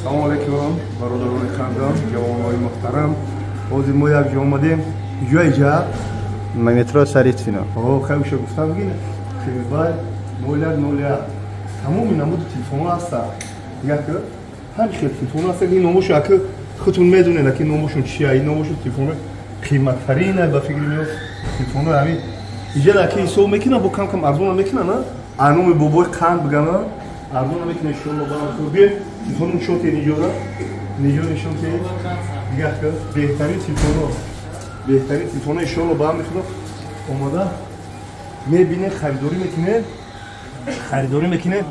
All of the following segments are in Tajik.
Салом алейкум, бародарони хандон, ҷавонои муҳтарам. Ҳозир мо як ҷо омадем. Ҷои ҷа? метро Сарицина. Хай уша гуфтам бигин. Телефон 0101. Тамоми намуди телефонҳо ҳаста. Як ҳар хел телефонҳо ҳаста. Ин номошо аки худтун медонед ки номошон чия? Ин номошо телефони қиматтарина ба фикри меофт. Телефонҳо ҳамин иҷа ки ҳисоб мекунам бо кам арзон мекунам, а номи бобои қанд бигам. Арзон мекунам иншоалло барам кӯби. Телефон нишон те нижора. Нижора нишон те. Дигар ки беҳтарин телефонҳо иншоалло барам мекунам. Омада мебинед харидорӣ мекунед.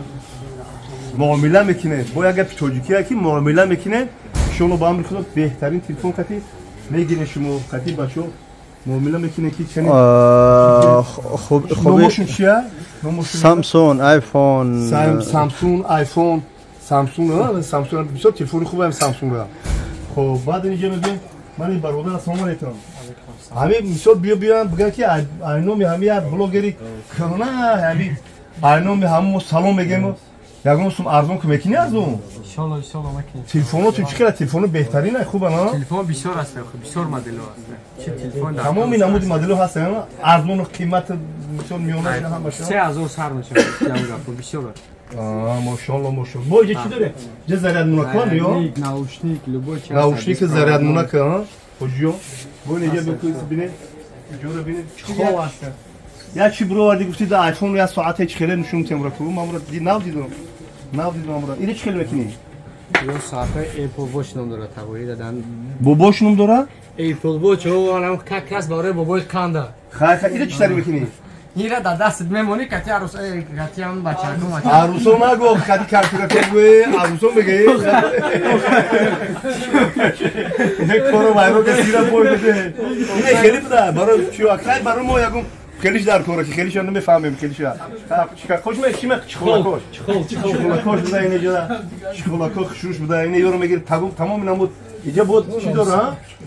Муомила мекунед. Бо як гапи тоҷикия ки муомила мекунед. Иншоалло барам мекунам беҳтарин телефон кати мегиред шумо кати бачо муомила мекунед ки чанин. Номошон чия? Samsung, iPhone. Samsung бисёр телефони хубам Samsung. Хоб баъд инҷа мебин мани бародар ассалому алайкум. Ҳамин мисол биён бигӯянд ки айноми ҳамин як блогери кана ҳамин айноми ҳамон салом мегем. Ягон сум арзон ку мекунӣ арзон? Иншалло мекунем. Телефонотун чӣ кара? Телефони беҳтарина хуба на? Телефон бисёр аст, бисёр модело аст. Чӣ телефон? Тамоми намуди модело ҳастанд. Арзону қимати мисол миёнаш ҳам баша. 3000 сар мешавад. Ягон бисёр аст. Мошалло. Бо иҷа чӣ дорем? Ҷа зарядмунакон ё? Наушник, любой чиз. Наушник зарядмунак, хоҷиё. Бо иҷа бикӯси бинед. Иҷора бинед. Хоб аст. Я чӣ бироварди гуфтид айфон я соате чӣ хеле нишон темра ку мамра нав дидам амра ире чӣ хеле мекунӣ Ё соате Apple Watch ном дорад тавои дадан бобош ном дора Apple Watch онам кас барои бобои қанда хай ире чӣ тари мекунӣ ира да дастит мемонӣ кати арус кати ам бачагум арусо наго кати картура куе арусо мегӣ ек коро вайро гасира бойде ире хеле буда барои чӣ акай барои мо ягон خیلیش در کاره که خیلیش هم نمیفهمیم خیلیش چیکار خوش میاد چی میاد چیکار بوده اینه جدا چیکار خوشش بوده اینه یارو میگه تمام اینا بود اینجا بود چی داره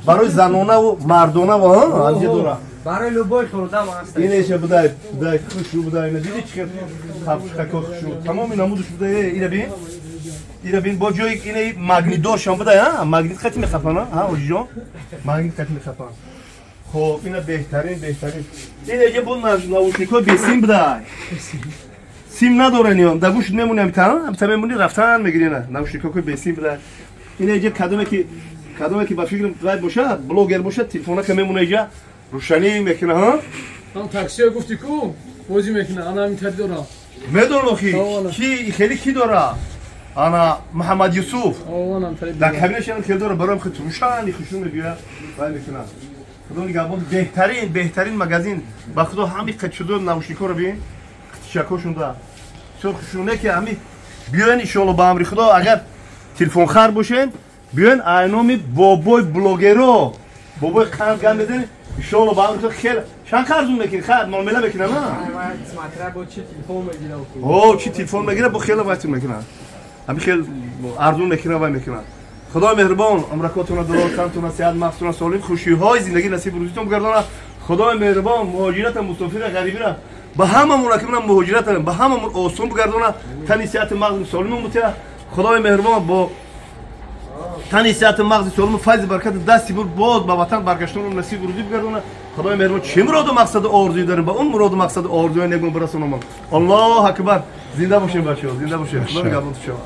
برای زنانه و مردانه و اینجا داره برای لوبای خوردم هست اینه چه بوده خوش بوده اینه دیدی چیکار خوش تمام اینا بودش بوده اینا بین با جای اینه مگنیت داشتم بوده ها مگنیت خاطی میخفنه ها اوجا مگنیت خاطی میخفنه خب اینا بهترین این اگه بود ناوشنیک‌ها به سیم بده سیم نداره نیام در گوش میمونه میمونی رفتن میگیرین ناوشنیک‌ها به سیم بده این اگه کدومه که با فکر باید باشه بلوگر باشه تلفن که میمونه اینجا روشنی میکنه ها هم تاکسی گفتی کو بازی میکنه انا میتد داره میدونم کی خیلی کی داره انا محمد یوسف در کابینش هم خیلی داره برام خیلی روشنی خوشون میگیره باید میکنه خدای گابون بهترین مغازین با خدا همین قچدو ناوشنیک‌ها رو ببین شکوشون دا چون خوشونه که همین بیاین ان شاء الله با امر خدا اگر تلفن خر باشین بیاین اینامی بابای بلوگرو بابای قند گم بدین ان شاء الله با امر خدا خیلی چند خرجون میکنین خرج معامله میکنن نه مطرح با چی تلفن میگیره او چی تلفن میگیره با خیلی وقت میکنن همین خیلی ارزون میکنه و میکنن خدا مهربان عمرکاتون رو دراز کنه صحت مفتون سالم خوشی های زندگی نصیب روزیتون بگردونه خدا مهربان مهاجرت مسافر غریبی را به هممون که منم مهاجرت به هممون آسون بگردونه تنی صحت مغز سالم مونته خدای مهربان با تنی صحت مغز سالم فیض برکت دستی بر باز به وطن برگشتن نصیب روزی بگردونه خدای مهربان چه مراد و مقصد آرزویی داریم با اون مراد و مقصد آرزوی نگم برسونم الله اکبر زنده باشین بچه‌ها زنده باشین خدا نگهدارتون شما